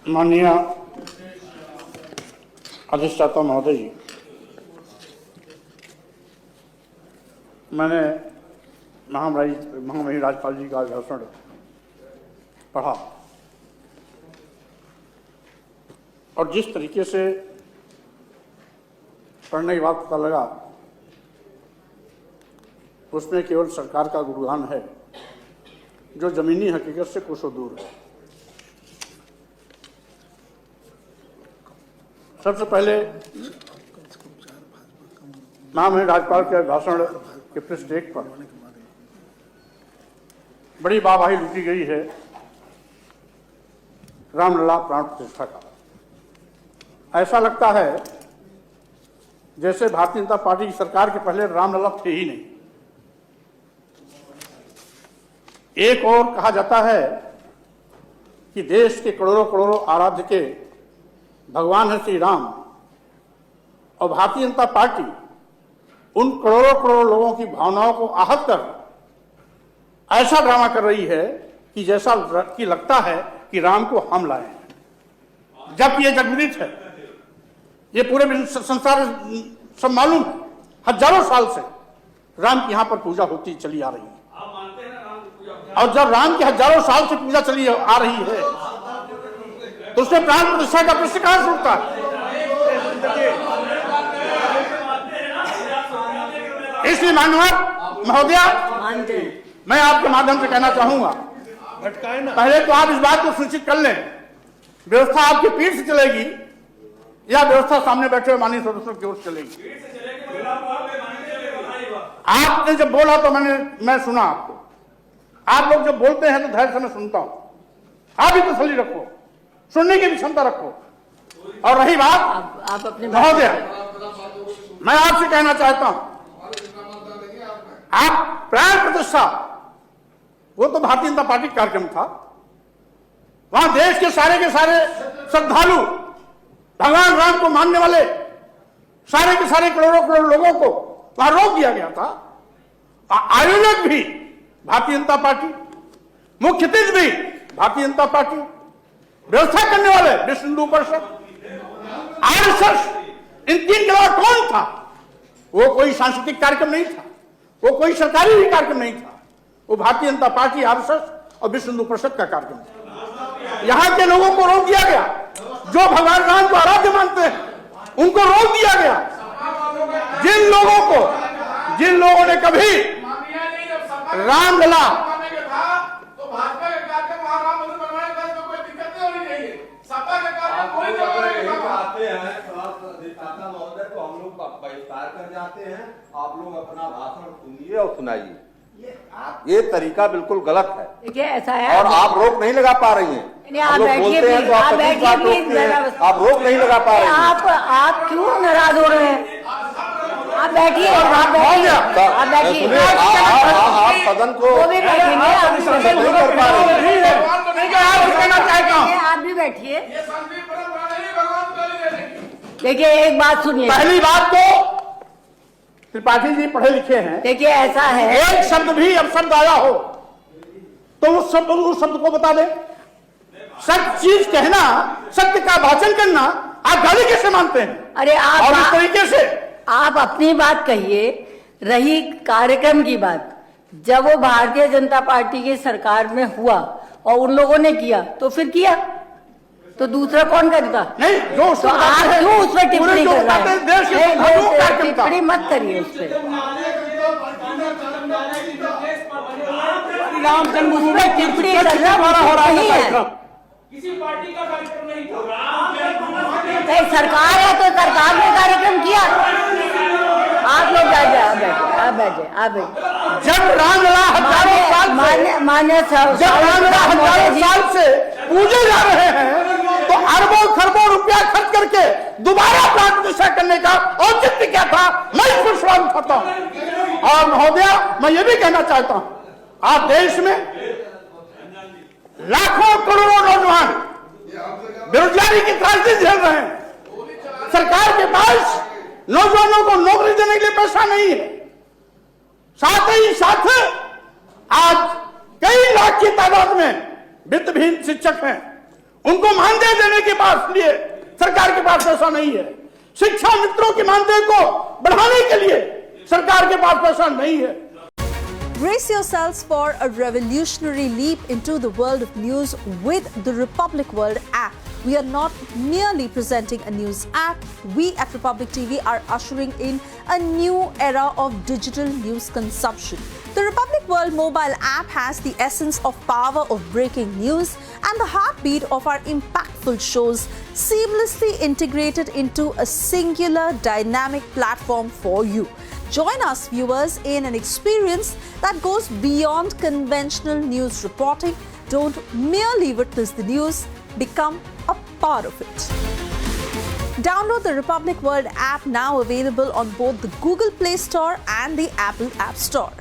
माननीय अधिष्ठाता महोदय जी, मैंने महामहिम राज्यपाल जी का भाषण पढ़ा और जिस तरीके से पढ़ने के बाद पता लगा उसमें केवल सरकार का गुणगान है जो जमीनी हकीकत से कोसों दूर है। सबसे पहले महामहिम राज्यपाल के भाषण के पृष्ठ 1 पर बड़ी वाहवाही लूटी गई है रामलला प्राण प्रतिष्ठा का। ऐसा लगता है जैसे भारतीय जनता पार्टी की सरकार के पहले रामलला थे ही नहीं। एक और कहा जाता है कि देश के करोड़ों करोड़ों आराध्य के भगवान है श्री राम और भारतीय जनता पार्टी उन करोड़ों करोड़ों लोगों की भावनाओं को आहत कर ऐसा ड्रामा कर रही है कि जैसा कि लगता है कि राम को हम लाए हैं, जबकि ये जगविदित है, ये पूरे संसार सब मालूम है। हजारों साल से राम की यहां पर पूजा होती चली आ रही है और जब राम की हजारों साल से पूजा चली आ रही है तो उसमें प्राण प्रतिष्ठा का प्रश्न कहां से उठता है? इसलिए माननीय महोदया, मैं आपके माध्यम से कहना चाहूंगा, पहले तो आप इस बात को सुनिश्चित कर लें व्यवस्था आपकी पीठ से चलेगी या व्यवस्था सामने बैठे हुए माननीय सदस्यों की ओर से चलेगी। आपने जब बोला तो मैं सुना आपको। आप लोग जब बोलते हैं तो धैर्य से मैं सुनता हूं। आप भी तसल्ली रखो, सुनने की भी क्षमता रखो। और रही बात आप अपने महोदय, मैं आपसे कहना चाहता हूं, आप प्राण प्रतिष्ठा वो तो भारतीय जनता पार्टी का कार्यक्रम था। वहां देश के सारे श्रद्धालु भगवान राम को मानने वाले सारे के सारे करोड़ों करोड़ लोगों को वहां रोक दिया गया था। आयोजक भी भारतीय जनता पार्टी, मुख्य अतिथि भी भारतीय जनता पार्टी, व्यवस्था करने वाले विश्व हिंदू परिषद, आरएसएस, इन तीन के अलावा कौन था? वो कोई सांस्कृतिक कार्यक्रम नहीं था, वो कोई सरकारी भी कार्यक्रम नहीं था, वो भारतीय जनता पार्टी, आरएसएस और विश्व हिंदू परिषद का कार्यक्रम था। यहां के लोगों को रोक दिया गया, जो भगवान राम को आराध्य मानते हैं उनको रोक दिया गया। जिन लोगों ने कभी रामलला बहिष्कार कर जाते हैं, आप लोग अपना भाषण सुनिए और सुनाइए। ये तरीका बिल्कुल गलत है। देखिए ऐसा है और आप रोक नहीं लगा पा रही हैं। आप बोलते हैं तो आप बैठिए, आप रोक नहीं लगा पा रही हैं। आप क्यों नाराज हो रहे हैं? आप बैठिए, आप बैठिए। आप सदन को वो भी बैठेंगे, आप नहीं कर पा रही हैं। आप भी बैठिए। देखिए एक बात सुनिए, पहली बात तो त्रिपाठी जी पढ़े लिखे हैं। देखिए ऐसा है, एक शब्द भी अपशब्द आया हो तो उस शब्द को बता दे। सत्य चीज कहना, सत्य का वाचन करना आप गाली कैसे मानते हैं? अरे आप और इस तरीके से आप अपनी बात कहिए। रही कार्यक्रम की बात, जब वो भारतीय जनता पार्टी की सरकार में हुआ और उन लोगों ने किया तो फिर किया, तो दूसरा कौन करता? नहीं, जो तो आप क्यों उस पर टिप्पणी कर रहे हैं? टिप्पणी मत करिए उस पर। उस पर टिप्पणी करना नहीं है। किसी पार्टी का कार्यक्रम नहीं था। सरकार है तो सरकार ने कार्यक्रम किया। आप लोग आप बैठे। जब रामलला हजारों साल से पूजे जा रहे हैं तो अरबों खरबों रुपया खर्च करके दोबारा प्राण प्रतिष्ठा करने का औचित्य क्या था? मैं इस पर सवाल उठाता हूं। और महोदया, मैं ये भी कहना चाहता हूं, आप देश में लाखों करोड़ों नौजवान बेरोजगारी की त्रासदी झेल रहे हैं। सरकार के पास नौजवानों को नौकरी देने के लिए पैसा नहीं है। साथ ही साथ आज कई लाख की तादाद में वित्तहीन शिक्षक हैं, उनको मानदेय देने के पास लिए सरकार के पास पैसा नहीं है। शिक्षा मित्रों के मानदेय को बढ़ाने के लिए सरकार के पास पैसा नहीं है। Brace yourselves for a revolutionary leap into the world of news with the Republic World app. We are not merely presenting a news app. We at Republic TV are ushering in a new era of digital news consumption. The Republic World mobile app has the essence of power of breaking news and the heartbeat of our impactful shows seamlessly integrated into a singular dynamic platform for you. Join us, viewers, in an experience that goes beyond conventional news reporting. Don't merely witness the news, become a part of it. Download the Republic World app, now available on both the Google Play Store and the Apple App Store.